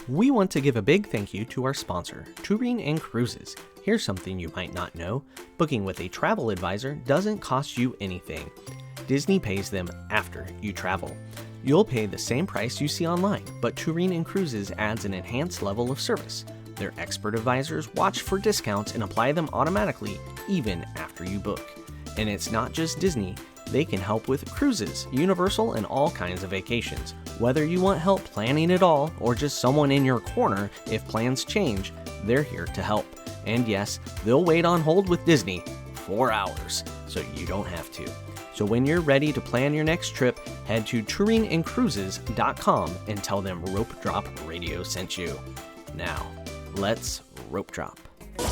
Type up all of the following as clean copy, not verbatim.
We want to give a big thank you to our sponsor, Touring and Cruises. Here's something you might not know. Booking with a travel advisor doesn't cost you anything. Disney pays them after you travel. You'll pay the same price you see online, but Touring and Cruises adds an enhanced level of service. Their expert advisors watch for discounts and apply them automatically, even after you book. And it's not just Disney. They can help with cruises, Universal, and all kinds of vacations. Whether you want help planning it all or just someone in your corner if plans change, they're here to help. And yes, they'll wait on hold with Disney 4 hours, so you don't have to. So when you're ready to plan your next trip, head to touringandcruises.com and tell them Rope Drop Radio sent you. Now, let's rope drop.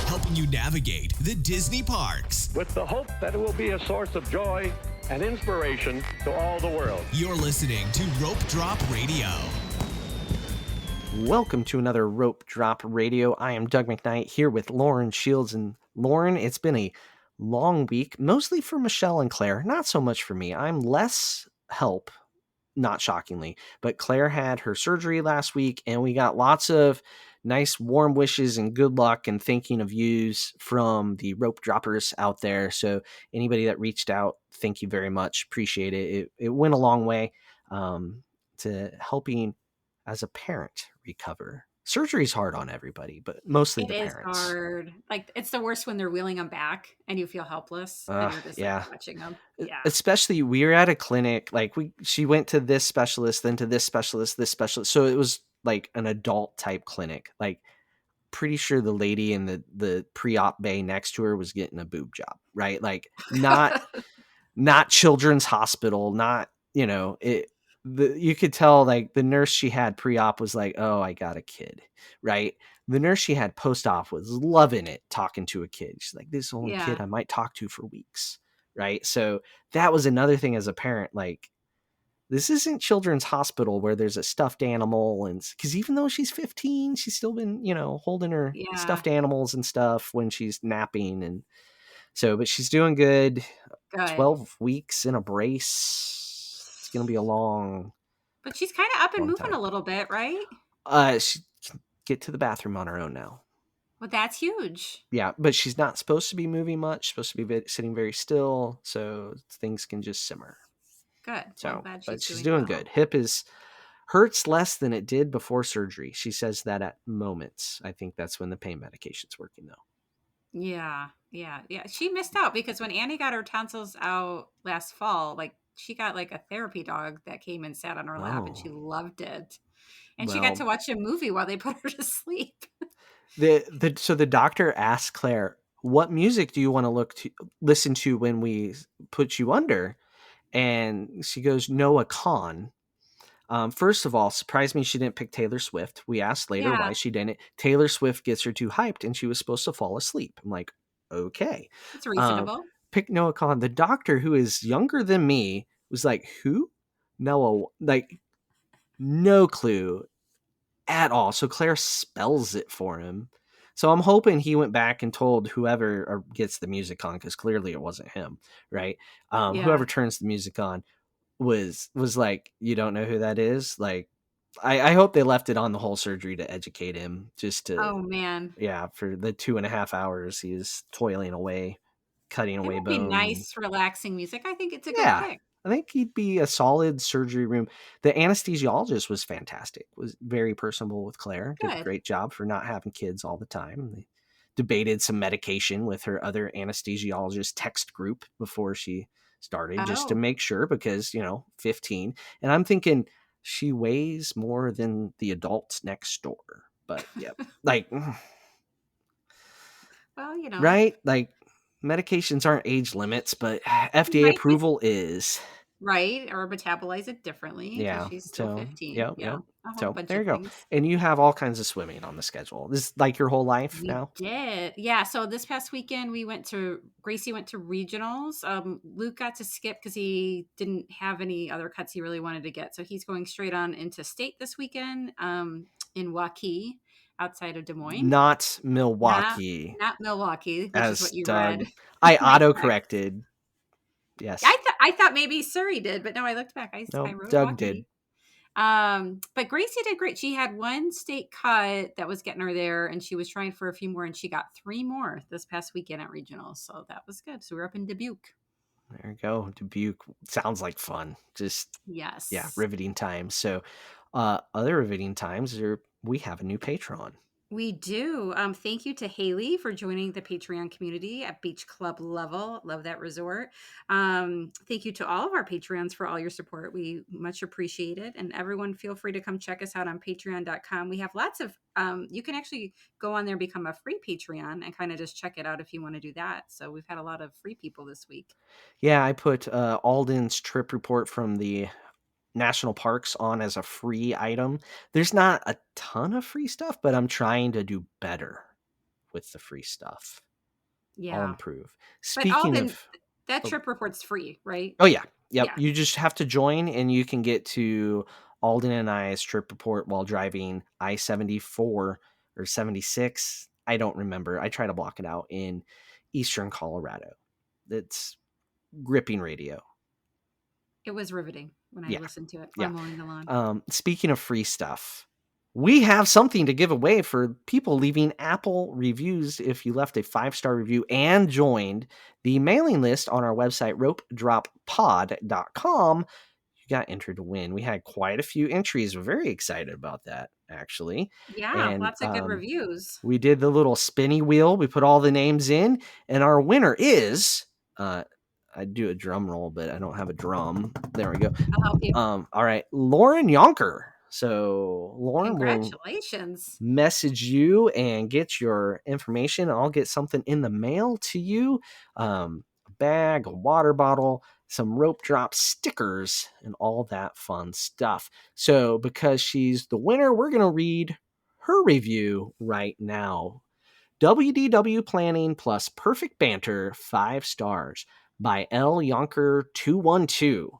Helping you navigate the Disney parks. With the hope that it will be a source of joy and inspiration to all the world. You're listening to Rope Drop Radio. Welcome to another Rope Drop Radio. I am Doug McKnight here with Lauren Shields. And Lauren, it's been a long week, mostly for Michelle and Claire, not so much for me. I'm less help, not shockingly, but Claire had her surgery last week and we got lots of nice warm wishes and good luck and thanking of yous from the rope droppers out there. So anybody that reached out, thank you very much. Appreciate it. It went a long way to helping as a parent recover. Surgery is hard on everybody, but mostly the parents. It is hard. Like, it's the worst when they're wheeling them back and you feel helpless. And you're just like, watching them. Yeah. Especially we were at a clinic, like she went to this specialist, then to this specialist. So it was like an adult type clinic. Like, pretty sure the lady in the pre-op bay next to her was getting a boob job, right? Like, not children's hospital, not, you could tell, like, the nurse she had pre-op was like, oh, I got a kid, right? The nurse she had post-op was loving it, talking to a kid. She's like, this is the only kid I might talk to for weeks, right? So that was another thing as a parent, like, this isn't children's hospital where there's a stuffed animal. And because even though she's 15, she's still been, holding her stuffed animals and stuff when she's napping. And so, but she's doing good. 12 weeks in a brace. It's going to be a long. But she's kind of up and moving a little bit, right? She can get to the bathroom on her own now. Well, that's huge. Yeah, but she's not supposed to be moving much. Supposed to be sitting very still. So things can just simmer. Good. So, but she's doing good. Hip hurts less than it did before surgery. She says that at moments. I think that's when the pain medication's working, though. Yeah. She missed out because when Annie got her tonsils out last fall, like, she got like a therapy dog that came and sat on her lap, and she loved it. And she got to watch a movie while they put her to sleep. So the doctor asked Claire, "What music do you want to listen to when we put you under?" And she goes, Noah Kahn. First of all, surprised me she didn't pick Taylor Swift. We asked later why she didn't. Taylor Swift gets her too hyped and she was supposed to fall asleep. I'm like, okay. It's reasonable. Pick Noah Kahn. The doctor, who is younger than me, was like, who? Noah, like, no clue at all. So Claire spells it for him. So I'm hoping he went back and told whoever gets the music on, because clearly it wasn't him, right? Whoever turns the music on was like, you don't know who that is? Like, I hope they left it on the whole surgery to educate him, just to. Oh man, yeah, for the 2.5 hours he is toiling away, cutting away bones. It would be nice, relaxing music. I think it's a good pick. I think he'd be a solid surgery room. The anesthesiologist was fantastic, was very personable with Claire. Did a great job for not having kids all the time. They debated some medication with her other anesthesiologist text group before she started, just to make sure, because, 15. And I'm thinking she weighs more than the adults next door. But yeah, like, well, right? Like, medications aren't age limits, but FDA approval is. Right, or metabolize it differently. Yeah, she's still 15. Yeah. So there you go. And you have all kinds of swimming on the schedule. This is like your whole life now? We did. Yeah, so this past weekend Gracie went to regionals. Luke got to skip because he didn't have any other cuts he really wanted to get. So he's going straight on into state this weekend in Waukee, outside of Des Moines. Not Milwaukee. Not Milwaukee, which is what you read. I auto-corrected. Yes. I thought maybe Surrey did, but no, I looked back. I wrote Doug Waukee. did. But Gracie did great. She had one state cut that was getting her there, and she was trying for a few more, and she got 3 more this past weekend at regionals. So that was good. So we were up in Dubuque. There you go. Dubuque sounds like fun. Just, yeah, Yes. riveting times. So, other riveting times are we have a new patron. We do. Thank you to Haley for joining the Patreon community at Beach Club level. Love that resort. Thank you to all of our Patreons for all your support. We much appreciate it. And everyone, feel free to come check us out on patreon.com. We have lots of, you can actually go on there, become a free Patreon, and kind of just check it out if you want to do that. So we've had a lot of free people this week. Yeah, I put Alden's trip report from the national parks on as a free item. There's not a ton of free stuff, but I'm trying to do better with the free stuff. I'll Yeah. improve. But Speaking Alden, of, that oh, trip report's free, right? oh yeah, yep. Yeah. You just have to join, and you can get to Alden and I's trip report while driving I-74 or 76. I don't remember. I try to block it out in eastern Colorado. It's gripping radio. It was riveting when I Yeah, listened to it yeah. while mowing the lawn. Speaking of free stuff, we have something to give away for people leaving Apple reviews. If you left a 5-star review and joined the mailing list on our website, ropedroppod.com, you got entered to win. We had quite a few entries. We're very excited about that, actually. Yeah, And lots of good reviews. we did the little spinny wheel. We put all the names in, and our winner is I do a drum roll, but I don't have a drum. There we go. I'll help you. All right, Lauren Yonker. So Lauren will Congratulations. message you and get your information. I'll get something in the mail to you. A bag, a water bottle, some rope drop stickers, and all that fun stuff. So because she's the winner, we're going to read her review right now. WDW Planning plus Perfect Banter, 5 stars by L. Yonker 212.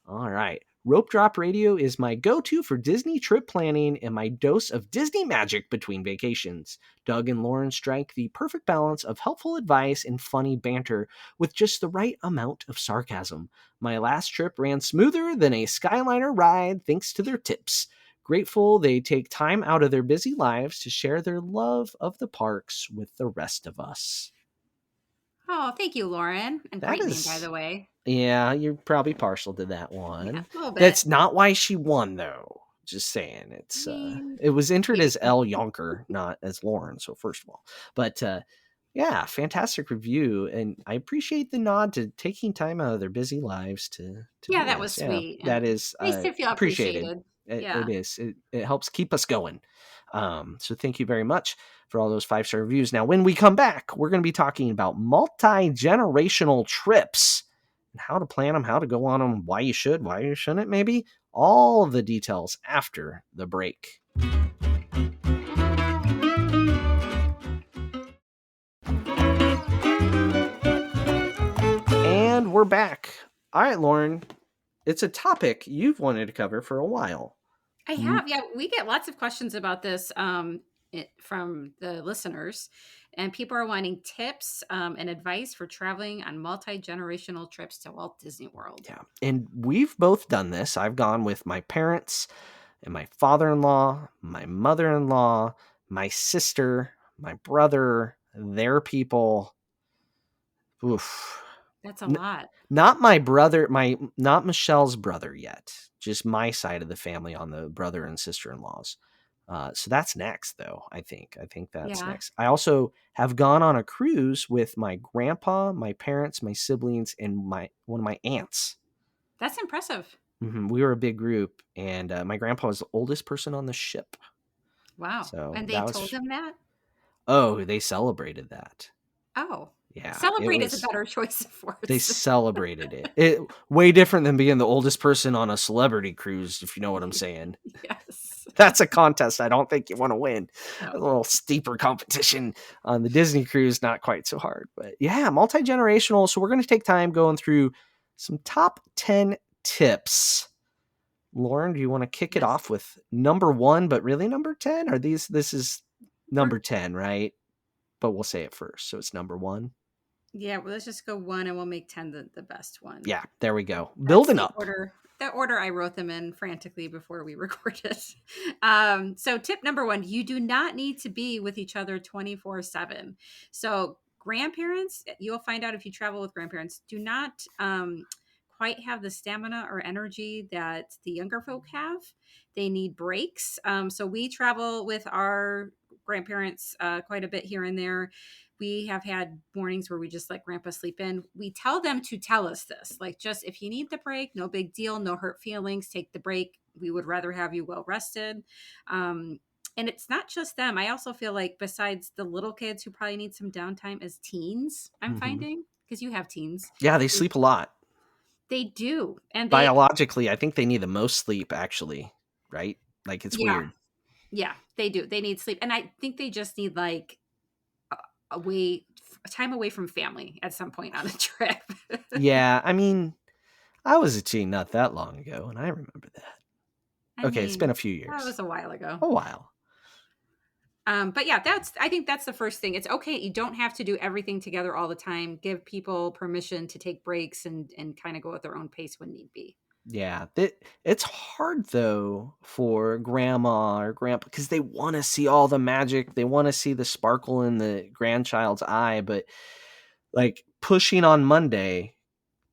All right. Rope Drop Radio is my go-to for Disney trip planning and my dose of Disney magic between vacations. Doug and Lauren strike the perfect balance of helpful advice and funny banter with just the right amount of sarcasm. My last trip ran smoother than a Skyliner ride thanks to their tips. Grateful they take time out of their busy lives to share their love of the parks with the rest of us. Oh, thank you, Lauren. And That great name, is, by the way. yeah, you're probably partial to that one. Yeah, a little bit. That's not why she won, though. Just saying, it's I mean, it was entered maybe as L. Yonker, not as Lauren. So first of all, but yeah, fantastic review, and I appreciate the nod to taking time out of their busy lives to yeah, do that was this. Yeah, sweet. that And is nice to feel appreciated. appreciated. It Yeah. is. It helps keep us going. So thank you very much for all those 5-star reviews. Now, when we come back, we're going to be talking about multi-generational trips and how to plan them, how to go on them, why you should, why you shouldn't, maybe. All of the details after the break. And we're back. All right, Lauren, it's a topic you've wanted to cover for a while. I have. Yeah, we get lots of questions about this from the listeners, and people are wanting tips and advice for traveling on multi-generational trips to Walt Disney World. Yeah, and we've both done this. I've gone with my parents and my father-in-law, my mother-in-law, my sister, my brother, their people. Oof. That's a lot. Not my brother, not Michelle's brother yet. Just my side of the family on the brother and sister-in-laws. So that's next, though. I think that's Yeah. next. I also have gone on a cruise with my grandpa, my parents, my siblings, and one of my aunts. That's impressive. Mm-hmm. We were a big group, and my grandpa was the oldest person on the ship. Wow. So And they told him that? Oh, they celebrated that. Oh. Yeah. Celebrate is a better choice of words. They celebrated it. It way different than being the oldest person on a celebrity cruise, if you know what I'm saying. Yes. That's a contest I don't think you want to win. No. A little steeper competition on the Disney cruise, not quite so hard. But yeah, multi-generational. So we're going to take time going through some top 10 tips. Lauren, do you want to kick it off with number 1, but really number 10? Or this is number 10, right? But we'll say it first. So it's number 1. Yeah, well, let's just go 1 and we'll make 10 the best one. Yeah, there we go. Building up. Order the order I wrote them in frantically before we recorded. So tip number 1, you do not need to be with each other 24/7. So grandparents, you'll find out if you travel with grandparents, do not quite have the stamina or energy that the younger folk have. They need breaks. So we travel with our grandparents quite a bit here and there. We have had mornings where we just let grandpa sleep in. We tell them to tell us this, like, just if you need the break, no big deal, no hurt feelings, take the break. We would rather have you well rested. And it's not just them. I also feel like besides the little kids who probably need some downtime as teens, I'm Hmm. finding, because you have teens, Yeah, they sleep a lot. they do. And they, Biologically, I think they need the most sleep, actually, right? Like, it's yeah, weird. yeah, they do. They need sleep. And I think they just need like away time away from family at some point on the trip. Yeah, I mean, I was a teen not that long ago, and I remember that. I Okay, it's been mean, a few that years. was a while ago. A while. But yeah, I think that's the first thing. It's okay. You don't have to do everything together all the time. Give people permission to take breaks and kind of go at their own pace when need be. Yeah, it's hard though for grandma or grandpa because they want to see all the magic. They want to see the sparkle in the grandchild's eye, but like pushing on Monday,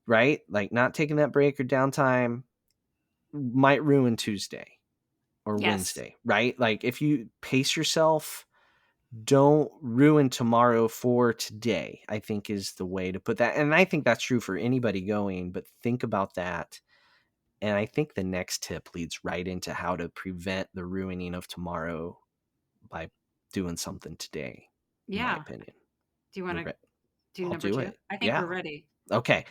right? Like not taking that break or downtime might ruin Tuesday or Yes. Wednesday, right? Like if you pace yourself, don't ruin tomorrow for today, I think is the way to put that. And I think that's true for anybody going, but think about that. And I think the next tip leads right into how to prevent the ruining of tomorrow by doing something today, in my Yeah. opinion. Do you want You to re- do I'll number do 2? it. I think we're Yeah. ready. Okay.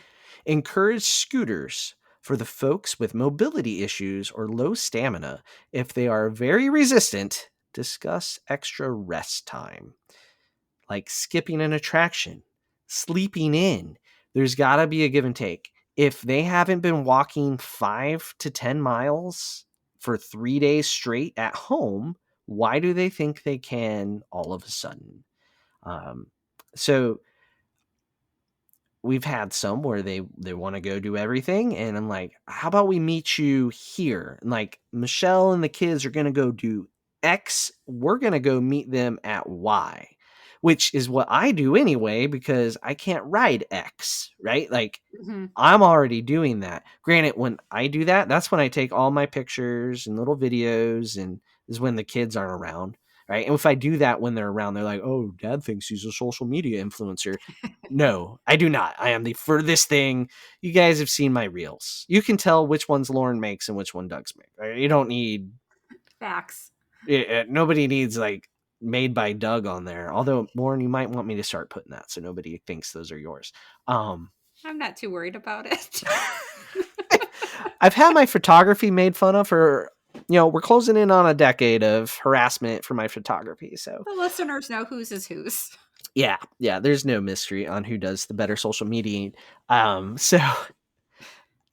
Encourage scooters for the folks with mobility issues or low stamina. If they are very resistant, discuss extra rest time, like skipping an attraction, sleeping in. There's got to be a give and take. If they haven't been walking 5 to 10 miles for 3 days straight at home, why do they think they can all of a sudden? Um, so we've had some where they want to go do everything, and I'm like, how about we meet you here? And like Michelle and the kids are going to go do X, we're going to go meet them at Y, which is what I do anyway because I can't ride X, right? Like Hmm. I'm already doing that. Granted, when I do that, that's when I take all my pictures and little videos, and is when the kids aren't around, right? And if I do that when they're around, they're like, "Oh, Dad thinks he's a social media influencer." No, I do not. I am the furthest thing. You guys have seen my reels. You can tell which ones Lauren makes and which one Doug's make. Right? You don't need. Facts. Nobody needs like made by Doug on there. Although Lauren, you might want me to start putting that so nobody thinks those are yours. I'm not too worried about it. I've had my photography made fun of for, we're closing in on a decade of harassment for my photography. So The listeners know whose is whose. yeah, there's no mystery on who does the better social media. So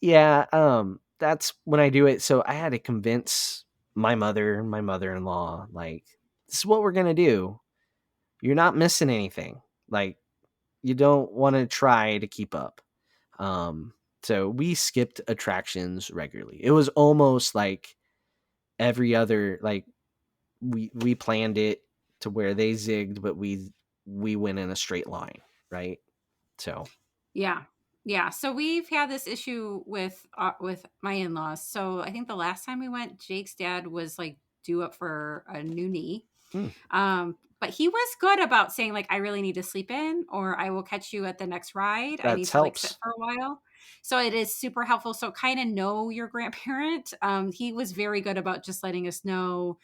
yeah, that's when I do it. So I had to convince my mother and my mother-in-law, like, this is what we're going to do. You're not missing anything. Like, you don't want to try to keep up. So we skipped attractions regularly. It was almost like every other, like we planned it to where they zigged, but we went in a straight line, right? So Yeah. Yeah. So we've had this issue with my in-laws. So I think the last time we went, Jake's dad was like due up for a new knee. hmm, But he was good about saying like, I really need to sleep in, or I will catch you at the next ride. I that need to like sit helps. for a while. So it is super helpful. So kind of know your grandparent. He was very good about just letting us know,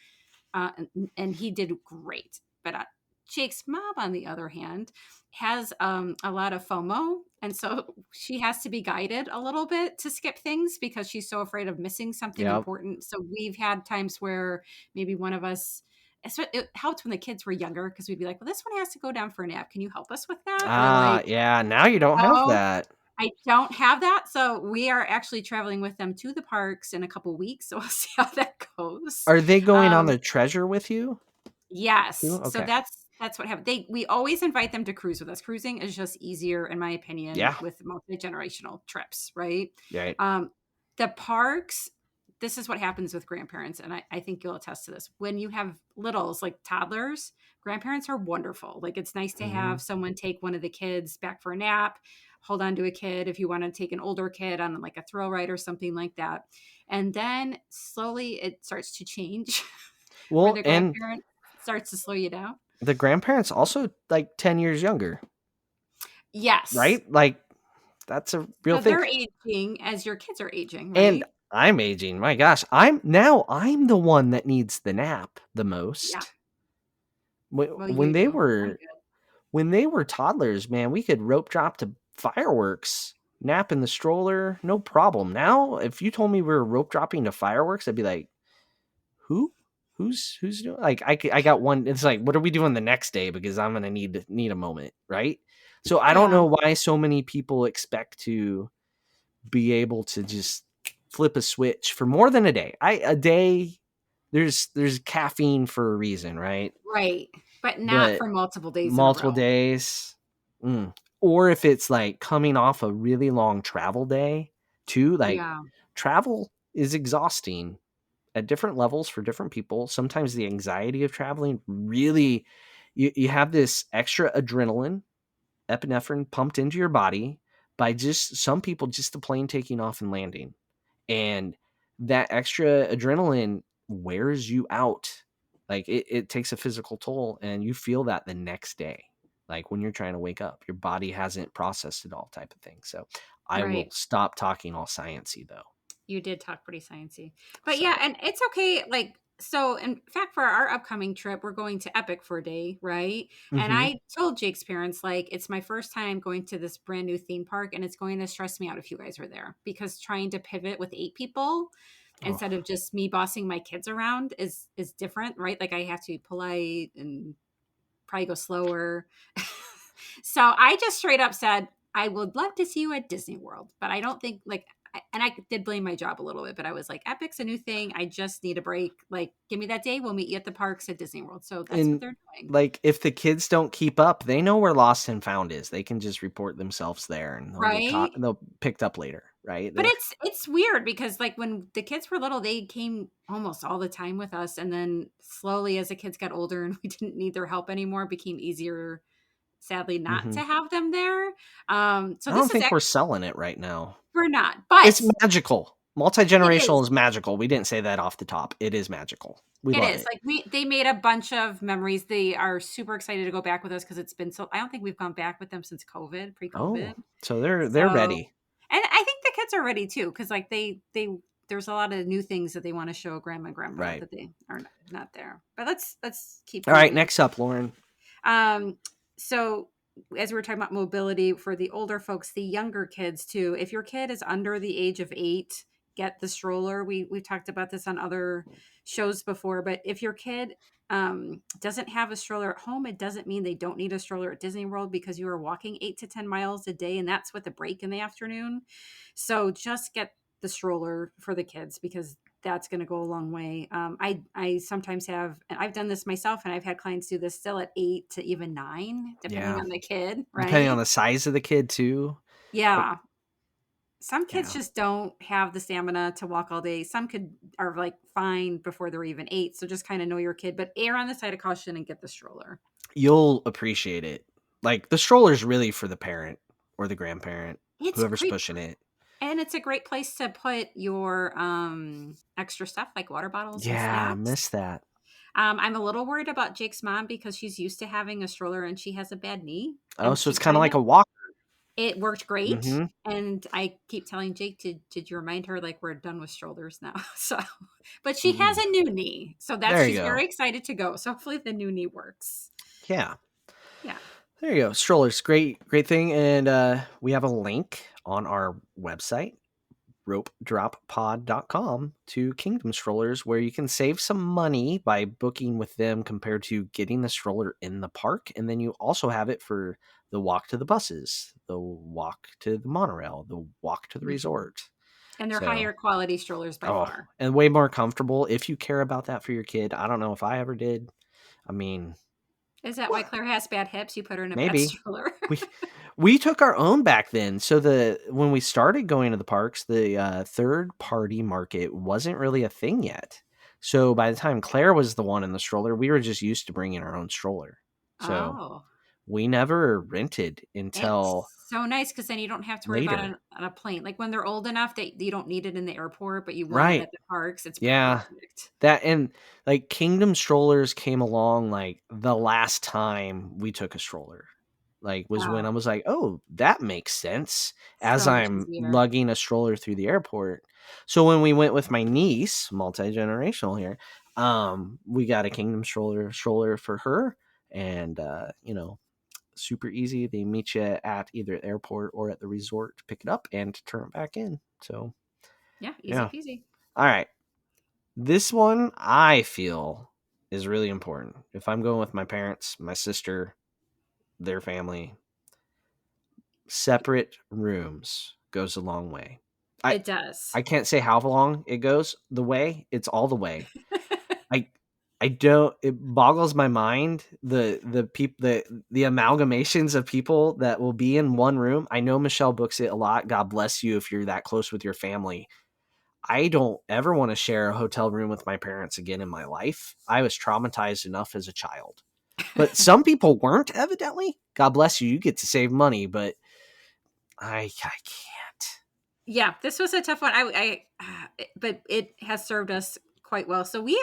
and he did great. But Jake's mom, on the other hand, has a lot of FOMO, and so she has to be guided a little bit to skip things because she's so afraid of missing something Yeah. important. So we've had times where maybe one of us. So it helped when the kids were younger because we'd be like, "Well, this one has to go down for a nap. Can you help us with that?" Or like, Yeah. Now you don't have "Oh, that. I don't have that." So we are actually traveling with them to the parks in a couple weeks. So we'll see how that goes. Are they going on Um, the treasure with you too? Yes. So Okay. that's what happened. We always invite them to cruise with us. Cruising is just easier, in my opinion, Yeah. with multi-generational trips, right? Right. Um, The parks, this is what happens with grandparents, and I think you'll attest to this. When you have littles, like toddlers, grandparents are wonderful. Like, it's nice to Hmm. have someone take one of the kids back for a nap, hold on to a kid if you want to take an older kid on like a thrill ride or something like that. And then slowly it starts to change where Well, the and grandparent starts to slow you down. the grandparents also like 10 years younger, Yes. right? Like that's a real So thing. they're aging as your kids are aging, And right? I'm aging. My gosh, I'm the one that needs the nap the Yeah. most. Well, When you they do. I'm were good. toddlers, man, we could rope drop to fireworks, nap in the stroller, no problem. Now, if you told me we were rope dropping to fireworks, I'd be like, who? Who's doing? Like, I got one. It's like, what are we doing the next day? Because I'm gonna need a moment, right? So I don't Yeah. know why so many people expect to be able to just flip a switch for more than a day. A day, there's caffeine for a reason, right? Right. But not But for multiple days in a multiple row. days, or if it's like coming off a really long travel day, too. Like Yeah. travel is exhausting at different levels for different people. Sometimes the anxiety of traveling really, you have this extra adrenaline, epinephrine pumped into your body by just some people, just the plane taking off and landing. And that extra adrenaline wears you out. Like it takes a physical toll and you feel that the next day. Like when you're trying to wake up, your body hasn't processed it all type of thing. So I will Right. stop talking all sciencey though. You did talk pretty sciencey. But yeah, So and it's okay. Like, so in fact, for our upcoming trip, we're going to Epic for a day, right? And mhm. I told Jake's parents, like, it's my first time going to this brand new theme park, and it's going to stress me out if you guys are there, because trying to pivot with 8 people Oh, instead of just me bossing my kids around is different, right? Like, I have to be polite and probably go slower. So I just straight up said, I would love to see you at Disney World, but I don't think like, and I did blame my job a little bit, but I was like, Epic's a new thing. I just need a break. Like, give me that day. We'll meet you at the parks at Disney World. So that's what and they're doing. like if the kids don't keep up, they know where Lost and Found is. They can just report themselves there and they'll get caught. Right. They'll picked up later, right? But it's weird because like when the kids were little, they came almost all the time with us. And then slowly as the kids got older and we didn't need their help anymore, it became easier, sadly, not to Mhm. have them there. So I this don't is think we're actually, selling it right now. we're not, but It's magical. it is. Multi-generational is magical. We didn't say that off the top. It is magical. We It love is. it. Like they made a bunch of memories. They are super excited to go back with us because it's been so I don't think we've gone back with them since COVID, Oh, pre-COVID. so they're So ready. and I think the kids are ready too, because like they there's a lot of new things that they want to show grandma and grandpa Right. that they are not there. But let's keep All right, moving. next up, Lauren. Um, so as we were talking about mobility for the older folks, the younger kids too. If your kid is under the age of 8, get the stroller. We've talked about this on other shows before, but if your kid doesn't have a stroller at home, it doesn't mean they don't need a stroller at Disney World because you are walking 8 to 10 miles a day, and that's with a break in the afternoon. So just get the stroller for the kids because that's going to go a long way. I sometimes have, and I've done this myself, and I've had clients do this still at 8 to even 9, depending Yeah. on the kid, Depending on right? the size of the kid too. Like, Yeah. Some kids yeah. just don't have the stamina to walk all day. Some could are like fine before they're even 8. So just kind of know your kid, but err on the side of caution and get the stroller. You'll appreciate it. Like the stroller's really for the parent or the grandparent, It's a whoever's great pushing it. and it's a great place to put your extra stuff like water bottles and Yeah, I snacks. miss that. I'm a little worried about Jake's mom because she's used to having a stroller and she has a bad knee, Oh, and so she it's kind of kind like of a walk. it worked great. Mm-hmm. And I keep telling Jake, did you remind her like we're done with strollers now? So, but she has Mm. a new knee, so that's There you she's go. very excited to go. So hopefully the new knee works. Yeah. Yeah. There you go. Strollers, great thing. And we have a link on our website, ropedroppod.com, to Kingdom Strollers, where you can save some money by booking with them compared to getting the stroller in the park. And then you also have it for the walk to the buses, the walk to the monorail, the walk to the Mhm. resort. And they're So, higher quality strollers by oh, far. and way more comfortable if you care about that for your kid. I don't know if I ever did. I mean, Is that why what? Claire has bad hips? You put her in a bad Maybe stroller. we We took our own back then. So when we started going to the parks, the third party market wasn't really a thing yet. So by the time Claire was the one in the stroller, we were just used to bringing our own stroller. So Oh, we never rented until it's so nice because then you don't have to worry about it later. on a plane. Like when they're old enough that you don't need it in the airport, but you want it Right. at the parks. It's Yeah. perfect. That and like Kingdom strollers came along like the last time we took a stroller. Like was when I Oh, was like, "Oh, that makes sense," as so much I'm easier. lugging a stroller through the airport. So when we went with my niece, multi-generational here, we got a Kingdom stroller for her and super easy. They meet you at either the airport or at the resort to pick it up and to turn it back in. So, Yeah, easy yeah. peasy. All right. This one I feel is really important. If I'm going with my parents, my sister, their family, separate rooms goes a long way. I It does. I can't say how long it goes the way. It's all the way. I I don't it boggles my mind the amalgamations of people that will be in one room. I know Michelle books it a lot. God bless you if you're that close with your family. I don't ever want to share a hotel room with my parents again in my life. I was traumatized enough as a child. But some people weren't, evidently. God bless you. You get to save money, but I can't. Yeah, this was a tough one. But it has served us quite well. So we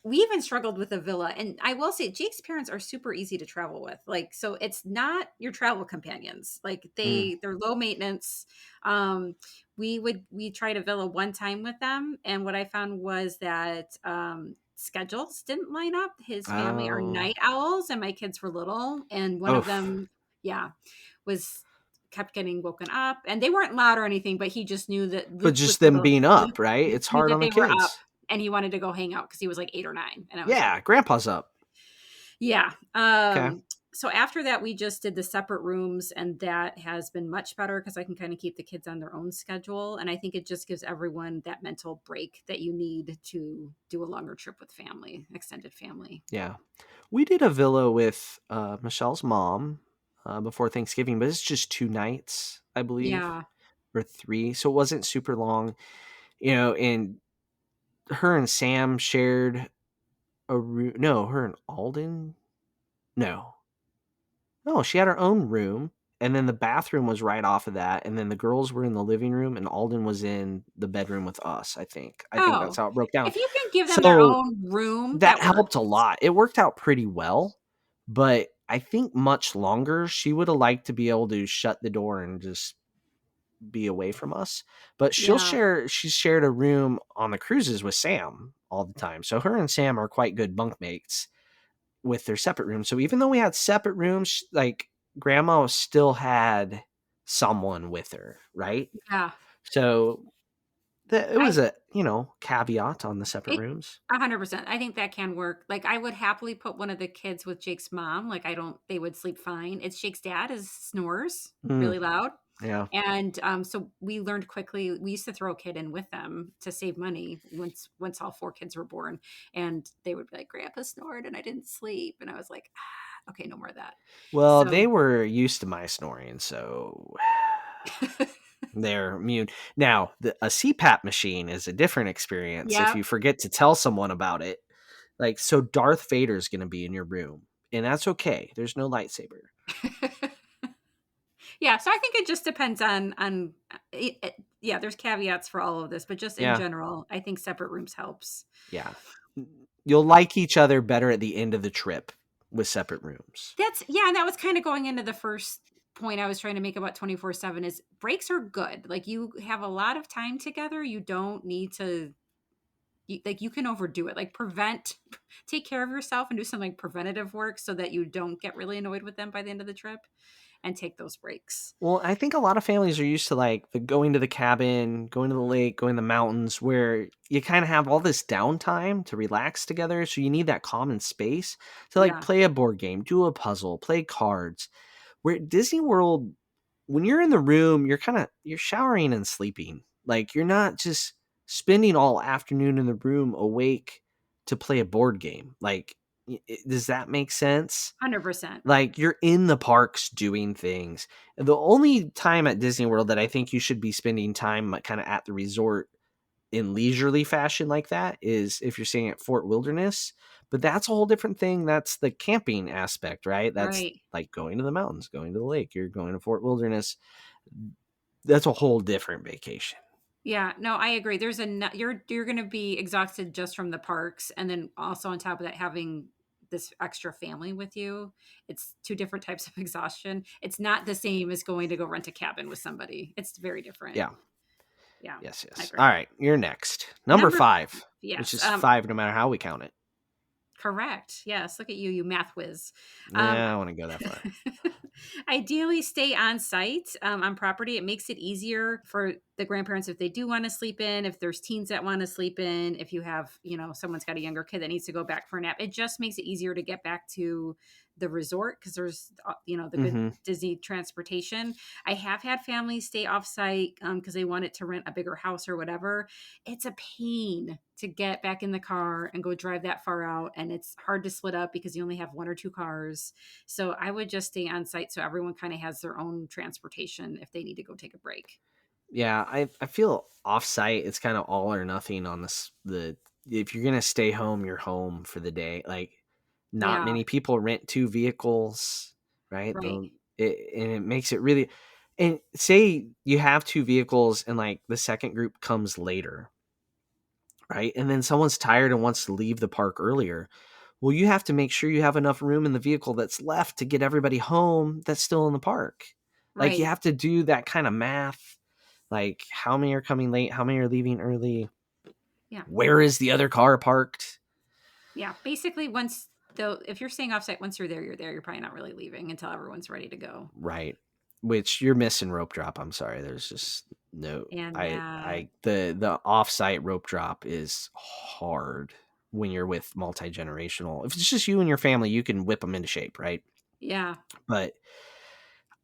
even struggled with a villa, and I will say Jake's parents are super easy to travel with. Like, so it's not your travel companions. Like Mm. they're low maintenance. We tried a villa one time with them, and what I found was that schedules didn't line up. His family are Oh. night owls, and my kids were little, and one of Oh. them, yeah, was kept getting woken up, and they weren't loud or anything, but he just knew that But Luke was just them little. being up, right? He It's knew hard that on the they were up, kids. and he wanted to go hang out because he was like 8 or 9, and I was like, Yeah, grandpa's up. yeah. Okay. So after that, we just did the separate rooms, and that has been much better because I can kind of keep the kids on their own schedule, and I think it just gives everyone that mental break that you need to do a longer trip with family, extended family. Yeah. We did a villa with Michelle's mom before Thanksgiving, but it's just 2 nights, I believe, Yeah. or three. So it wasn't super long, and her and Sam shared a room. No, her and Alden. No, no, she had her own room, and then the bathroom was right off of that, and then the girls were in the living room, and Alden was in the bedroom with us. I think that's Oh, how it broke down. if you can give them their So own room, that that helped a works. lot. It worked out pretty well, but I think much longer she would have liked to be able to shut the door and just be away from us. But Yeah. she's shared a room on the cruises with Sam all the time. So her and Sam are quite good bunkmates with their separate rooms. So even though we had separate rooms, like grandma still had someone with her, right? Yeah. So it I was a, caveat on the separate It rooms. 100%. I think that can work. Like, I would happily put one of the kids with Jake's mom. Like, I don't they would sleep fine. It's Jake's dad is snores Mm, really loud. yeah. And, so we learned quickly we used to throw a kid in with them to save money once all 4 kids were born, and they would be like, "Grandpa snored and I didn't sleep." And I was like, "Ah, okay, no more of that." Well, So they were used to my snoring, so they're immune. Now, a CPAP machine is a different experience if yeah. you forget to tell someone about it. Like, so Darth Vader's going to be in your room, and that's okay. There's no lightsaber. Yeah, so I think it just depends on yeah, there's caveats for all of this, but just in Yeah, general, I think separate rooms helps. yeah. You'll like each other better at the end of the trip with separate rooms. And that was kind of going into the first point I was trying to make about 24/7 is breaks are good. Like you have a lot of time together, you don't need to like you can overdo it. Like take care of yourself and do some like preventative work so that you don't get really annoyed with them by the end of the trip and take those breaks. Well, I think a lot of families are used to like the going to the cabin, going to the lake, going to the mountains, where you kind of have all this downtime to relax together. So you need that common space to like Yeah. play a board game, do a puzzle, play cards. Where at Disney World, when you're in the room, you're showering and sleeping. Like you're not just spending all afternoon in the room awake to play a board game. Like Does that make sense? 100%. Like, you're in the parks doing things. The only time at Disney World that I think you should be spending time kind of at the resort in leisurely fashion like that is if you're staying at Fort Wilderness. But that's a whole different thing. That's the camping aspect, right? That's Right. like going to the mountains, going to the lake. You're going to Fort Wilderness. That's a whole different vacation. Yeah, no, I agree. You're going to be exhausted just from the parks, and then also on top of that, having this extra family with you. It's two different types of exhaustion. It's not the same as going to go rent a cabin with somebody. It's very different. Yeah. Yeah, Yes. I Yes. All agree. right. You're next. Number Number 5, which yes, is 5 no matter how we count it. correct. Yes, look at you, you math whiz. Um, Yeah, I want to go that far. Ideally, stay on site on property. It makes it easier for the grandparents if they do want to sleep in, if there's teens that want to sleep in, if you have, someone's got a younger kid that needs to go back for a nap. It just makes it easier to get back to the resort because there's, the good Mm-hmm. Disney transportation. I have had families stay off site because they wanted to rent a bigger house or whatever. It's a pain to get back in the car and go drive that far out. And it's hard to split up because you only have one or two cars. So I would just stay on site so everyone kind of has their own transportation if they need to go take a break. Yeah, I feel off-site. It's kind of all or nothing on this. If you're gonna stay home, you're home for the day. Like, not Yeah, many people rent 2 vehicles, right? right, And it makes it really. And say you have 2 vehicles, and like the second group comes later, right? And then someone's tired and wants to leave the park earlier. Well, you have to make sure you have enough room in the vehicle that's left to get everybody home that's still in the park. Like, you right. have to do that kind of math. Like, how many are coming late? How many are leaving early? Yeah, Where is the other car parked? yeah. Basically, if you're staying offsite, once you're there, you're there. You're probably not really leaving until everyone's ready to go. Right. Which you're missing rope drop. I'm sorry. There's just no. And The offsite rope drop is hard when you're with multi-generational. If it's just you and your family, you can whip them into shape, right? yeah, But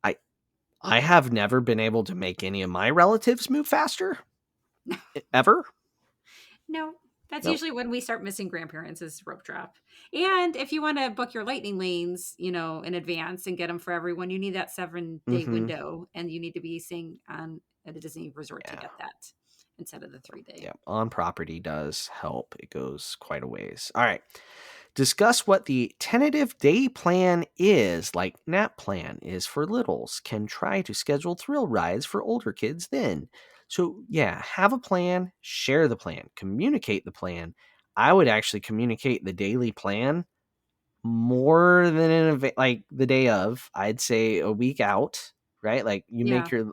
I I have never been able to make any of my relatives move faster ever. no, that's Nope. usually when we start missing grandparents is rope drop. And if you want to book your lightning lanes, in advance and get them for everyone, you need that 7-day Mm-hmm. window, and you need to be staying at a Disney resort to Yeah. get that instead of the 3-day. Yeah. On property does help. It goes quite a ways. All right. Discuss what the tentative day plan is, like nap plan is for littles. Can try to schedule thrill rides for older kids then. So, yeah, have a plan, share the plan, communicate the plan. I would actually communicate the daily plan more than like the day of. I'd say a week out, right? Like, you Yeah. make your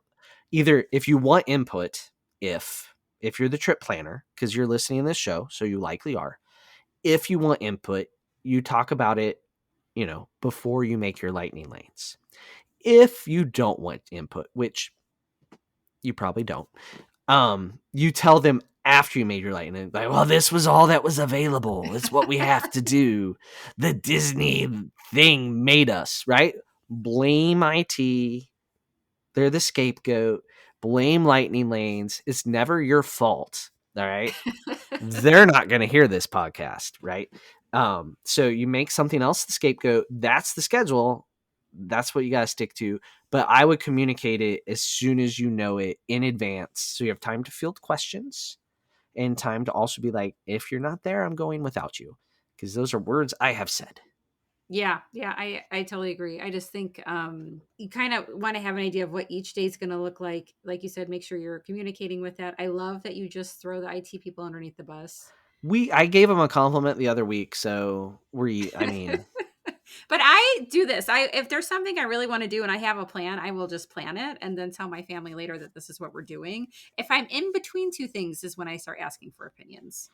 either if you want input, if you're the trip planner, because you're listening to this show, so you likely are. If you want input, you talk about it, before you make your lightning lanes. If you don't want input, which you probably don't, you tell them after you made your lightning, like, well, this was all that was available. It's what we have to do. The Disney thing made us, right? Blame IT. They're the scapegoat. Blame lightning lanes. It's never your fault. All right. They're not going to hear this podcast, right? So you make something else the scapegoat. That's the schedule. That's what you got to stick to. But I would communicate it as soon as you know it in advance. So you have time to field questions and time to also be like, if you're not there, I'm going without you. Because those are words I have said. Yeah, I totally agree. I just think you kind of want to have an idea of what each day is going to look like. Like you said, make sure you're communicating with that. I love that you just throw the IT people underneath the bus. I gave him a compliment the other week. So I mean, But I do this. If there's something I really want to do and I have a plan, I will just plan it and then tell my family later that this is what we're doing. If I'm in between two things is when I start asking for opinions.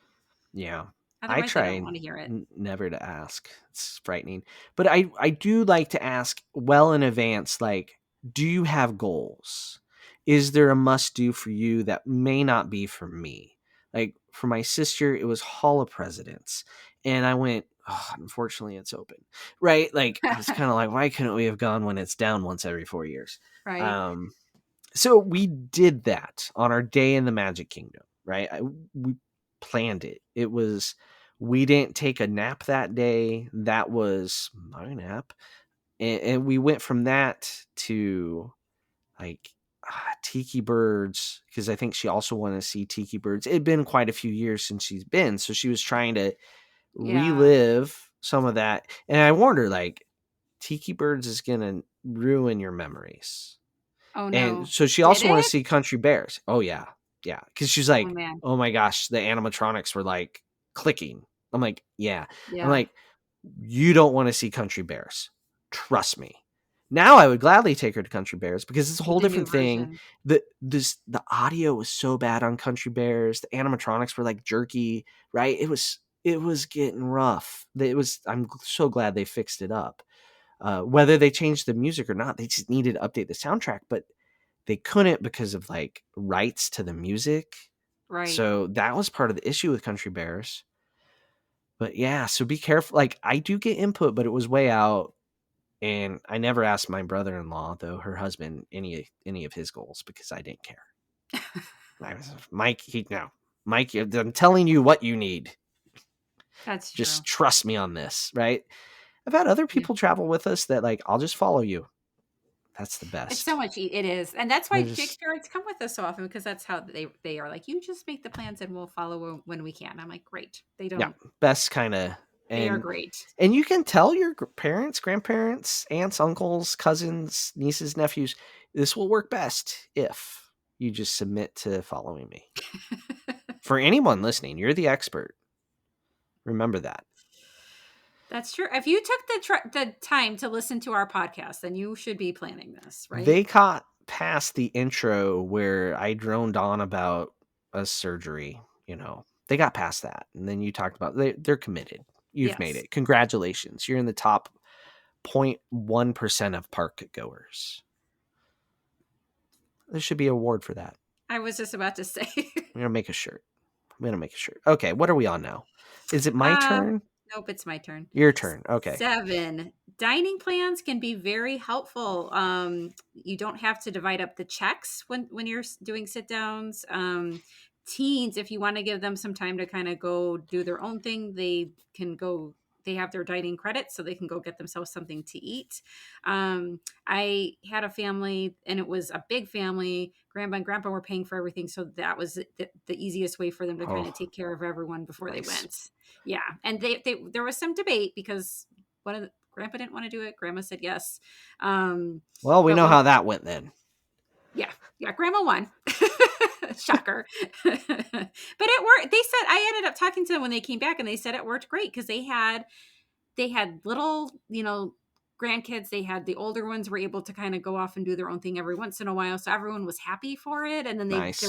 yeah. I Otherwise, they don't try want to hear it. never to ask. It's frightening. But I do like to ask well in advance, like, do you have goals? Is there a must do for you that may not be for me? Like, for my sister, it was Hall of Presidents. And I went, oh, unfortunately, it's open. Right? Like, I was kind of like, why couldn't we have gone when it's down once every 4 years? Right. So we did that on our day in the Magic Kingdom, right? We planned it. It was We didn't take a nap that day. That was my nap. And we went from that to like tiki birds, because I think she also wanted to see tiki birds. It had been quite a few years since she's been, so she was trying to Yeah. relive some of that. And I warned her, like, tiki birds is gonna ruin your memories. Oh And no. so she Did also wanted to it? see country bears. Oh yeah, yeah, because she's Oh like, man. oh my gosh, the animatronics were like clicking. I'm like, yeah. I'm Yeah. like, you don't want to see country bears, trust me. Now I would gladly take her to country bears, because it's a With whole the new different thing. version. The audio was so bad on country bears. The animatronics were like jerky, right? It was getting rough. I'm so glad they fixed it up. Whether they changed the music or not, they just needed to update the soundtrack, but they couldn't because of like rights to the music. Right. So that was part of the issue with country bears. But yeah, so be careful. Like, I do get input, but it was way out. And I never asked my brother-in-law, though, her husband, any of his goals, because I didn't care. I was, Mike, Mike, I'm telling you what you need. That's true. Just trust me on this, right? I've had other Yeah. people travel with us that, like, I'll just follow you. That's the It's so best. much it is. And that's why They're Jake's just, parents come with us so often, because that's how they are like, you just make the plans and we'll follow when we can. I'm like, great. They yeah, don't best kind of. they are And great. you can tell your parents, grandparents, aunts, uncles, cousins, nieces, nephews, this will work best if you just submit to following me. For anyone listening, you're the expert. Remember that. That's true. If you took the time to listen to our podcast, then you should be planning this, right? They caught past the intro where I droned on about a surgery. They got past that. And then you talked about they're committed. You've made Yes. it. Congratulations. You're in the top 0.1% of park goers. There should be an award for that. I was just about to say. I'm going to make a shirt. Okay, what are we on now? Is it my uh turn? Nope, it's my turn. Your turn. Okay. 7, dining plans can be very helpful. You don't have to divide up the checks when you're doing sit downs. Teens, if you want to give them some time to kind of go do their own thing, they can go. They have their dining credits, so they can go get themselves something to eat. I had a family, and it was a big family. Grandma and grandpa were paying for everything, so that was the easiest way for them to kind Oh, of take care of everyone before they nice. went. Yeah, and they there was some debate because one of the grandpa didn't want to do it. Grandma said yes. Well, we But know how that went then. yeah, grandma won. Shocker. But it worked. They said I ended up talking to them when they came back, and they said it worked great because they had little, grandkids. They had the older ones were able to kind of go off and do their own thing every once in a while. So everyone was happy for it. And then Nice.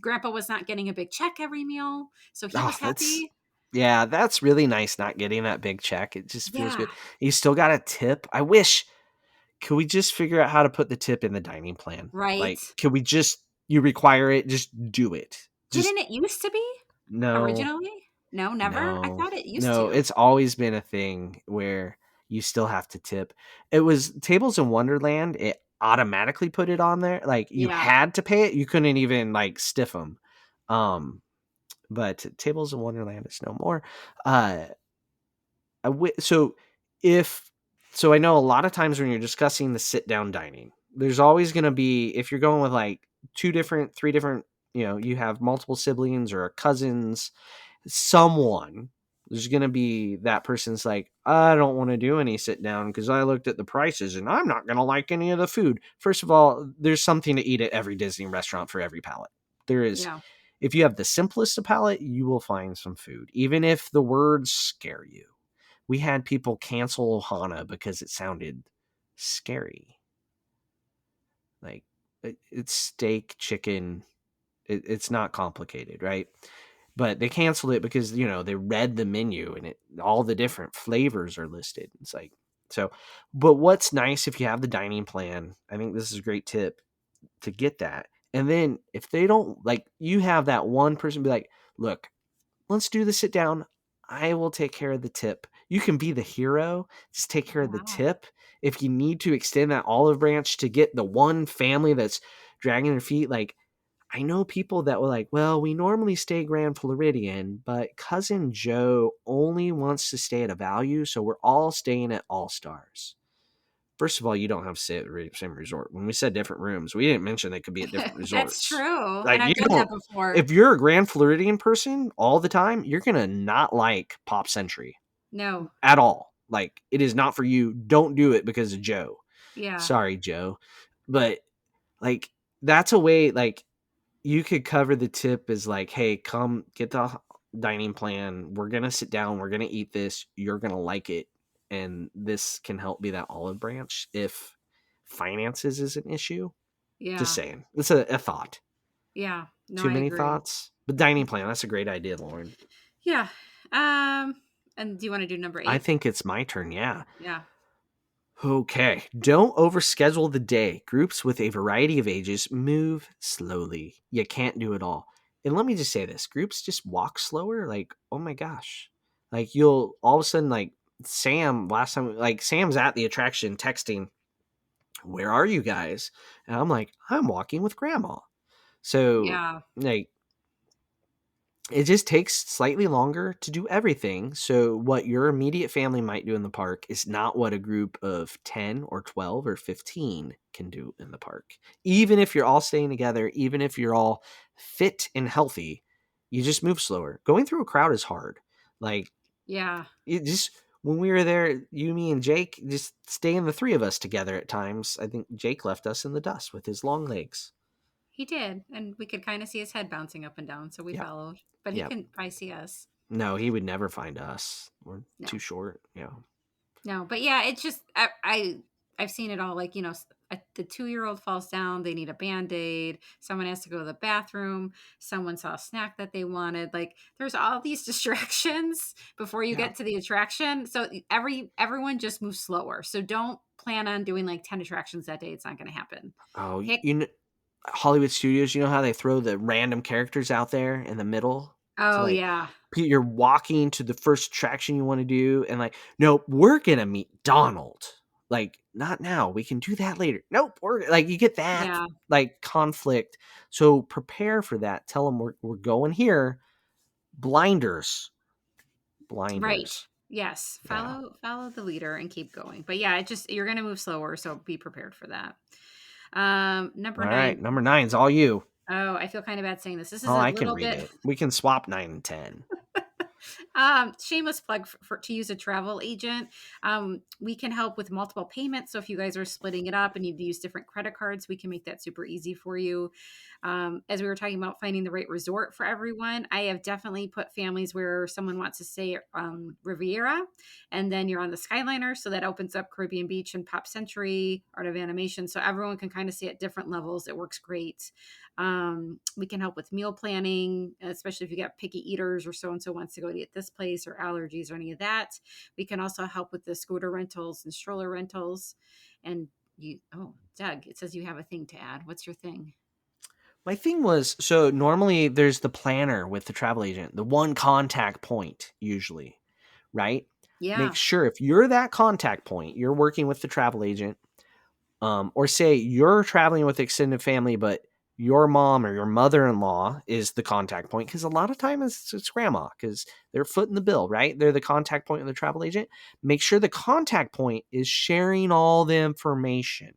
grandpa was not getting a big check every meal. So he Oh, was happy. that's really nice not getting that big check. It just feels Yeah. good. You still got a tip. I wish, could we just figure out how to put the tip in the dining plan? Right. Like, could we just, you require it, just do it. Just Didn't it used to be no, originally? No, never. I no, thought it used no. to. It's always been a thing where you still have to tip. It was Tables in Wonderland. It automatically put it on there. Like, you Yeah. had to pay it. You couldn't even like stiff them. But Tables in Wonderland is no more. Uh, so I know a lot of times when you're discussing the sit down dining, there's always going to be, if you're going with like 3 different, you have multiple siblings or cousins, someone, there's going to be that person's like, I don't want to do any sit down because I looked at the prices and I'm not going to like any of the food. First of all, there's something to eat at every Disney restaurant for every palate. There is. Yeah. If you have the simplest of palate, you will find some food, even if the words scare you. We had people cancel Ohana because it sounded scary. Like, it's steak, chicken. It's not complicated, right? But they canceled it because, they read the menu and all the different flavors are listed. It's like, so, but what's nice if you have the dining plan, I think this is a great tip to get that. And then if they don't, like, you have that one person be like, look, let's do the sit down. I will take care of the tip. You can be the hero. Just take care of the Wow. tip. If you need to extend that olive branch to get the one family that's dragging their feet, like, I know people that were like, well, we normally stay Grand Floridian, but cousin Joe only wants to stay at a value, so we're all staying at All Stars. First of all, you don't have to stay at the same resort. When we said different rooms, we didn't mention they could be at different That's resorts. true. Like, And you I've done don't, that before. if you're a Grand Floridian person all the time, you're going to not like Pop Century No. at all. Like, it is not for you. Don't do it because of Joe. Yeah. Sorry, Joe. But, like, that's a way, like, you could cover the tip as like, hey, come get the dining plan. We're going to sit down. We're going to eat this. You're going to like it. And this can help be that olive branch if finances is an issue. Just Yeah. saying. It's a thought. Yeah. No, Too I many agree. thoughts? But dining plan, that's a great idea, Lauren. Yeah. And do you want to do number 8? I think it's my turn, yeah. Yeah. Okay. Don't overschedule the day. Groups with a variety of ages move slowly. You can't do it all. And let me just say this. Groups just walk slower. Like, oh my gosh. Like, you'll all of a sudden, like, Sam, last time, like, Sam's at the attraction texting, where are you guys? And I'm like, I'm walking with grandma. So, Yeah. like, it just takes slightly longer to do everything. So what your immediate family might do in the park is not what a group of 10 or 12 or 15 can do in the park. Even if you're all staying together, even if you're all fit and healthy, you just move slower. Going through a crowd is hard. Like, Yeah. it just, when we were there, you, me, and Jake, just staying the three of us together at times, I think Jake left us in the dust with his long legs. He did. And we could kind of see his head bouncing up and down. So we Yep. followed. But he Yep. couldn't probably see us. No, he would never find us. We're No. too short. Yeah. No. But yeah, it's just, I've seen it all. Like, the 2-year-old falls down. They need a Band-Aid. Someone has to go to the bathroom. Someone saw a snack that they wanted. Like, there's all these distractions before you Yeah. get to the attraction. So everyone just moves slower. So don't plan on doing like 10 attractions that day. It's not going to happen. Oh, Pick. you know, Hollywood Studios, you know how they throw the random characters out there in the middle? To Oh, like, yeah. you're walking to the first attraction you want to do, and like, nope, we're gonna meet Donald. Like, not now. We can do that later. Nope, we're like, you get that Yeah. like conflict. So prepare for that. Tell them we're going here. Blinders. Right. Blinders. Yes. Yeah. Follow the leader and keep going. But yeah, you're gonna move slower, so be prepared for that. Number All 9. right. Number 9's all you. Oh, I feel kind of bad saying this. This is Oh, a I can little read bit it. We can swap 9 and 10. shameless plug for to use a travel agent. We can help with multiple payments. So if you guys are splitting it up and need to use different credit cards, we can make that super easy for you. As we were talking about finding the right resort for everyone, I have definitely put families where someone wants to stay Riviera, and then you're on the Skyliner, so that opens up Caribbean Beach and Pop Century, Art of Animation, so everyone can kind of stay at different levels. It works great. We can help with meal planning, especially if you got picky eaters or so-and-so wants to go to eat this place or allergies or any of that. We can also help with the scooter rentals and stroller rentals. And Doug, it says you have a thing to add. What's your thing? My thing was, so normally there's the planner with the travel agent, the one contact point usually, right? Yeah. Make sure if you're that contact point, you're working with the travel agent, or say you're traveling with extended family, but your mom or your mother-in-law is the contact point, because a lot of times it's grandma, because they're footing the bill, right? They're the contact point of the travel agent. Make sure the contact point is sharing all the information.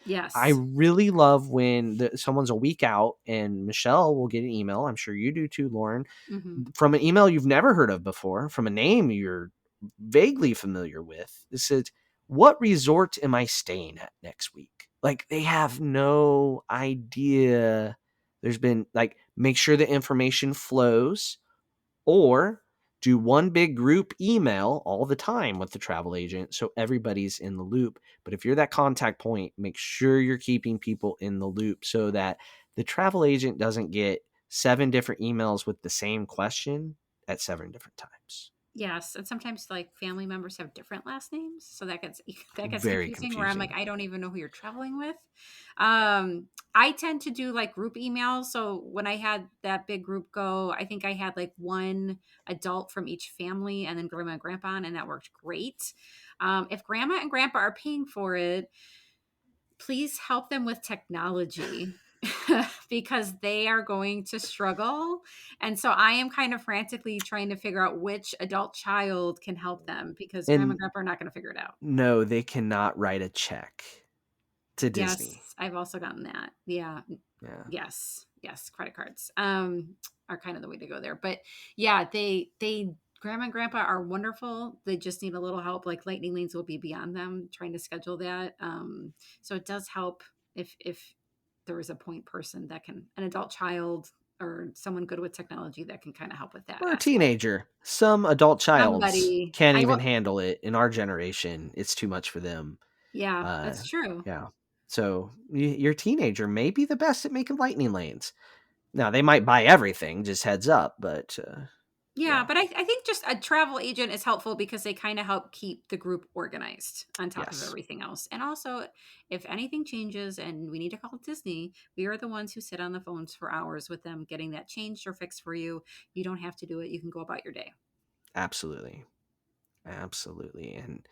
Yes. I really love when someone's a week out and Michelle will get an email. I'm sure you do too, Lauren, from an email you've never heard of before, from a name you're vaguely familiar with. It says, what resort am I staying at next week? Like, they have no idea. There's been like, make sure the information flows, or do one big group email all the time with the travel agent so everybody's in the loop. But if you're that contact point, make sure you're keeping people in the loop so that the travel agent doesn't get 7 different emails with the same question at 7 different times. Yes, and sometimes like family members have different last names, so that gets Very confusing. Where I'm like, confusing. I don't even know who you're traveling with. I tend to do like group emails. So when I had that big group go, I think I had like one adult from each family, and then grandma and grandpa, and that worked great. If grandma and grandpa are paying for it, please help them with technology. because they are going to struggle. And so I am kind of frantically trying to figure out which adult child can help them, because grandma and And grandpa are not going to figure it out. no, they cannot write a check to Yes, Disney. I've also gotten that. Yeah. Yeah. Yes. Yes. Credit cards are kind of the way to go there. But yeah, they grandma and grandpa are wonderful. They just need a little help. Like lightning lanes will be beyond them trying to schedule that. So it does help if there is a point person that can, an adult child or someone good with technology that can kind of help with that Or a aspect. teenager. Some adult childs Somebody, can't I even will. handle it. In our generation, it's too much for them. Yeah, Uh, that's true. yeah. So your teenager may be the best at making lightning lanes. Now they might buy everything, just heads up. But Yeah, yeah, but I think just a travel agent is helpful because they kind of help keep the group organized on top of yes, everything else. And also, if anything changes and we need to call Disney, we are the ones who sit on the phones for hours with them getting that changed or fixed for you. You don't have to do it. You can go about your day. absolutely, absolutely, and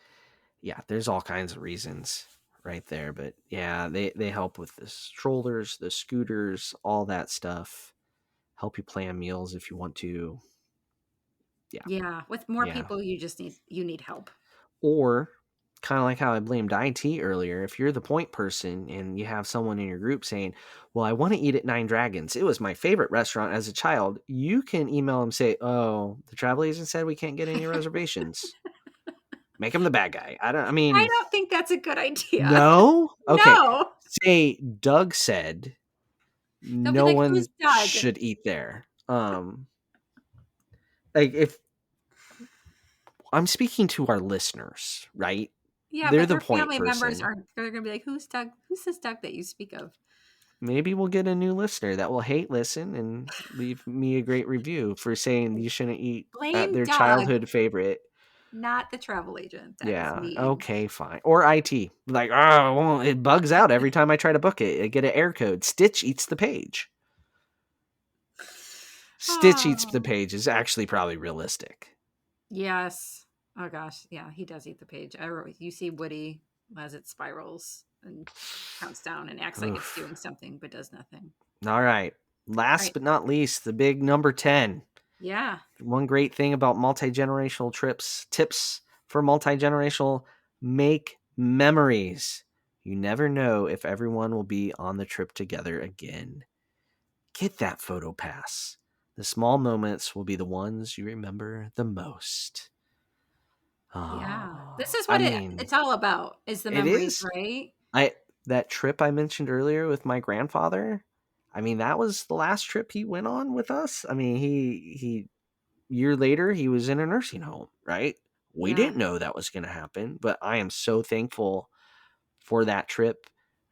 yeah, there's all kinds of reasons right there. But yeah, they help with the strollers, the scooters, all that stuff. Help you plan meals if you want to. Yeah, Yeah, with more yeah. people, you need help. Or kind of like how I blamed IT earlier, if you're the point person and you have someone in your group saying, "Well, I want to eat at Nine Dragons. It was my favorite restaurant as a child." You can email them, say, "Oh, the travel agent said we can't get any reservations." Make him the bad guy. I I mean, don't think that's a good idea. no. Okay. No. Say Doug said They'll be no like, "Who's one Doug?" should eat there. Like if I'm speaking to our listeners, right? Yeah, They're but the their point family members person. aren't. They're gonna be like, "Who's Doug? Who's this Doug that you speak of?" Maybe we'll get a new listener that will hate listen and leave me a great review for saying you shouldn't eat at Blame their Doug, childhood favorite. not the travel agent. That is Yeah. mean. Okay, fine. Or IT. Like, oh, well, it bugs out every time I try to book it. I get an error code. Stitch eats the page. Stitch eats the Oh, page is actually probably realistic. yes. Oh gosh, yeah, he does eat the page. You see Woody as it spirals and counts down and acts like it's Oof. doing something but does nothing. All right. All Last right. but not least, the big number 10. Yeah. One great thing about multi-generational trips, tips for multi-generational, make memories. You never know if everyone will be on the trip together again. Get that photo pass. The small moments will be the ones you remember the most. Yeah. This Oh, is I what mean, it's all about, is the it memories, is. right? I that trip I mentioned earlier with my grandfather. I mean, that was the last trip he went on with us. I mean, he year later he was in a nursing home, right? We Yeah. didn't know that was going to happen, but I am so thankful for that trip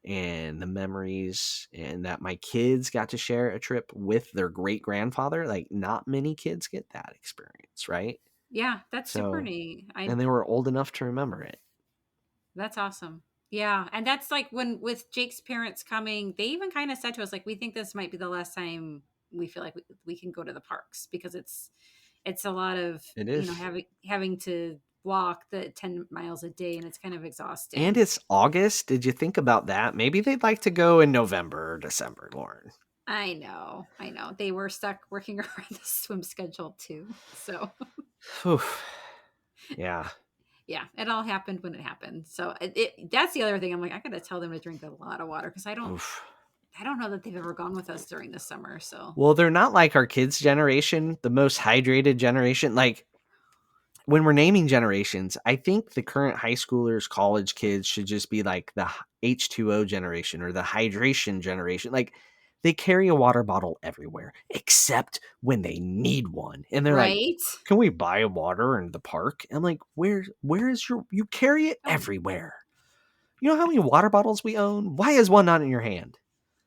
and the memories, and that my kids got to share a trip with their great grandfather. Like, not many kids get that experience, right? Yeah, that's super So, neat. and they were old enough to remember it. That's awesome. Yeah, and that's like when with Jake's parents coming, they even kind of said to us like, we think this might be the last time we feel like we can go to the parks, because it's a lot of, It you know, is. having to walk the 10 miles a day, and it's kind of And exhausting. it's August. Did you think about that? Maybe they'd like to go in November or December, Lauren. I know. I know. They were stuck working around the swim schedule too. So, Whew. Yeah. yeah, it all happened when it happened. So, that's the other thing. I'm like, I got to tell them to drink a lot of water, because Oof. I don't know that they've ever gone with us during the summer. So, Well, they're not like our kids' generation, the most hydrated generation. Like, when we're naming generations, I think the current high schoolers, college kids should just be like the H2O generation or the hydration generation. Like, they carry a water bottle everywhere except when they need one. And they're like, right? "Can we buy a water in the park?" And I'm like, where is your, you carry it Oh, everywhere. You know how many water bottles we own? Why is one not in your hand?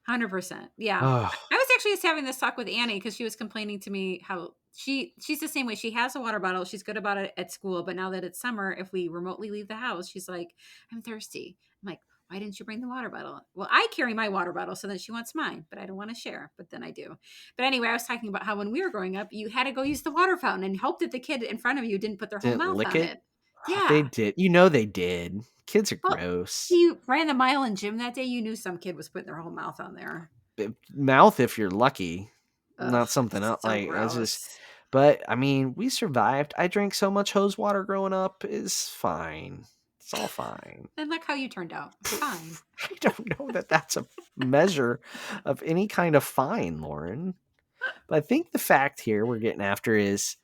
100%. Yeah. Oh, I was actually just having this talk with Annie, because she was complaining to me how she's the same way. She has a water bottle. She's good about it at school, but now that it's summer, if we remotely leave the house, she's like, "I'm thirsty." I'm like, "Why didn't you bring the water bottle?" Well, I carry my water bottle so that she wants mine, but I don't want to share, but then I do. But anyway, I was talking about how when we were growing up, you had to go use the water fountain and hope that the kid in front of you didn't put their whole didn't mouth lick on it? it. Oh, they Yeah. did. You know they did. Kids are Well, gross. you ran the mile in gym that day, you knew some kid was putting their whole mouth on there. mouth if you're lucky, Ugh, not something else. so Like that's just. gross. But I mean, we survived. I drank so much hose water growing up. Is fine. It's all fine. And look how you turned out. Fine. I don't know that that's a measure of any kind of fine, Lauren. But I think the fact here we're getting after is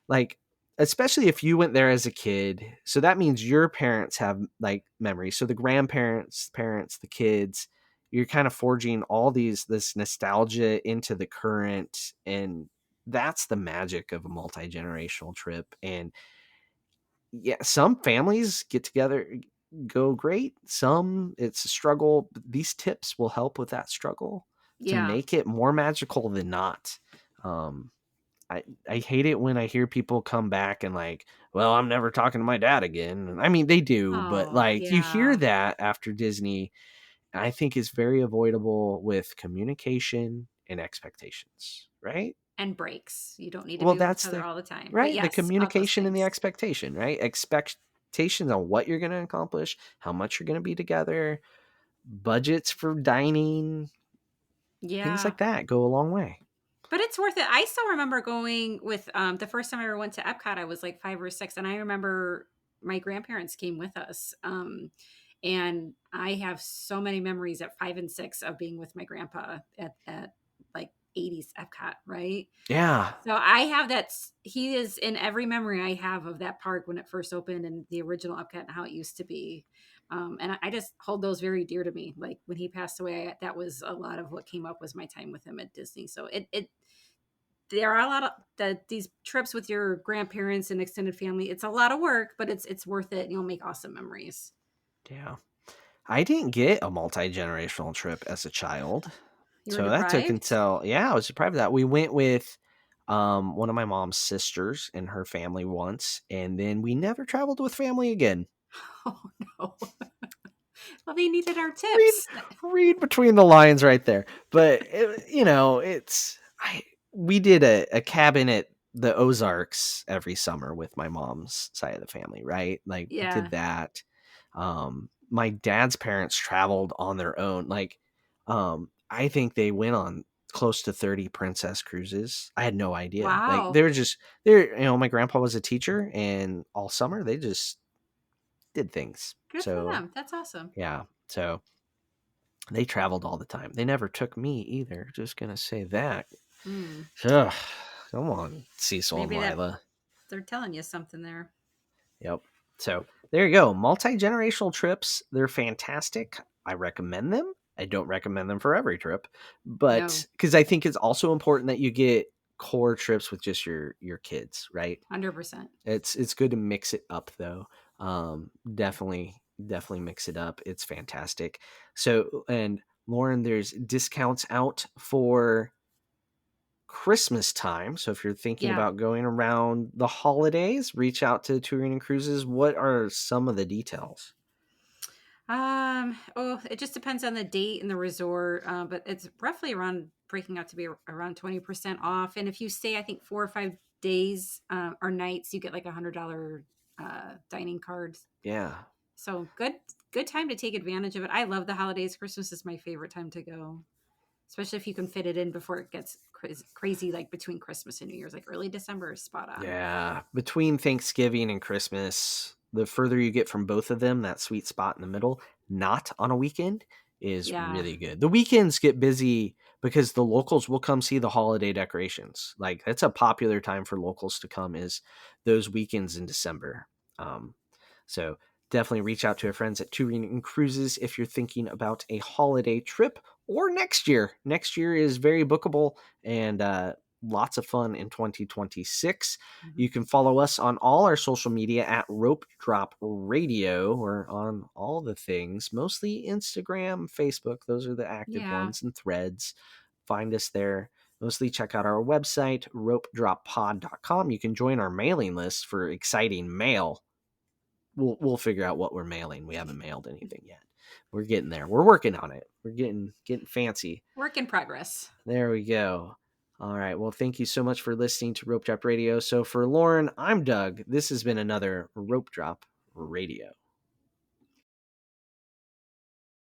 like, especially if you went there as a kid. So that means your parents have like memories. So the grandparents, parents, the kids, you're kind of forging all this nostalgia into the current. And that's the magic of a multi-generational trip. And yeah, some families get together, go great. Some it's a struggle. These tips will help with that struggle to Yeah. make it more magical than not. Um, I hate it when I hear people come back and like, well, I'm never talking to my dad again. And I mean, they do, but Oh, like you hear yeah. that after Disney, I think is very avoidable with communication and expectations, right? And breaks. You don't need to Well, be with each that's other the all the time. But right, the yes, all those communication and the things. expectation, right? Expectations on what you're going to accomplish, how much you're going to be together, budgets for dining, things Yeah. like that go a long way. But it's worth it. I still remember going with the first time I ever went to Epcot, I was like 5 or 6. And I remember my grandparents came with us. And I have so many memories at 5 and 6 of being with my grandpa at like 80s Epcot, right? Yeah. So I have that. He is in every memory I have of that park when it first opened and the original Epcot and how it used to be. And I just hold those very dear to me. Like when he passed away, that was a lot of what came up was my time with him at Disney. So there are a lot of these trips with your grandparents and extended family. It's a lot of work, but it's worth it. You'll make awesome memories. Yeah. I didn't get a multi-generational trip as a child. You were So that took deprived? until yeah, I was deprived of that. We went with one of my mom's sisters and her family once, and then we never traveled with family again. Oh no. Well, they needed our Read tips. read between the lines right there. But it's we did a cabin at the Ozarks every summer with my mom's side of the family, right? Like we Yeah. did that. My dad's parents traveled on their own. Like I think they went on close to 30 princess cruises. I had no idea. Like Wow. my grandpa was a teacher and all summer they just did things. Good for So them. That's awesome. yeah. So they traveled all the time. They never took me either. Just gonna say that. Mm. Ugh, come on, Cecil and Maybe that Lila. they're telling you something there. Yep. So there you go. Multi-generational trips. They're fantastic. I recommend them. I don't recommend them for every trip, but No, because I think it's also important that you get core trips with just your kids, right? 100%. It's good to mix it up though. Definitely mix it up. It's fantastic. So and Lauren, there's discounts out for Christmas time. So if you're thinking Yeah. about going around the holidays, reach out to Touring and Cruises. What are some of the details? Oh, it just depends on the date and the resort, but it's roughly around breaking out to be around 20% off. And if you stay, I think 4 or 5 days or nights, you get like $100 dining cards. Yeah. So good time to take advantage of it. I love the holidays. Christmas is my favorite time to go, especially if you can fit it in before it gets crazy, like between Christmas and New Year's, like early December is spot on. Yeah. Between Thanksgiving and Christmas, the further you get from both of them, that sweet spot in the middle, not on a weekend, is Yeah. really good. The weekends get busy because the locals will come see the holiday decorations. Like that's a popular time for locals to come is those weekends in December. Um, so definitely reach out to our friends at Touring and Cruises if you're thinking about a holiday trip or next year. Next year is very bookable and lots of fun in 2026. Mhm. You can follow us on all our social media at Rope Drop Radio. We're on all the things, mostly Instagram, Facebook. Those are the active Yeah. ones, and Threads. Find us there. Mostly check out our website, ropedroppod.com. You can join our mailing list for exciting mail. We'll figure out what we're mailing. We haven't mailed anything yet. We're getting there. We're working on it. We're getting fancy. Work in progress. There we go. All right. Well, thank you so much for listening to Rope Drop Radio. So for Lauren, I'm Doug. This has been another Rope Drop Radio.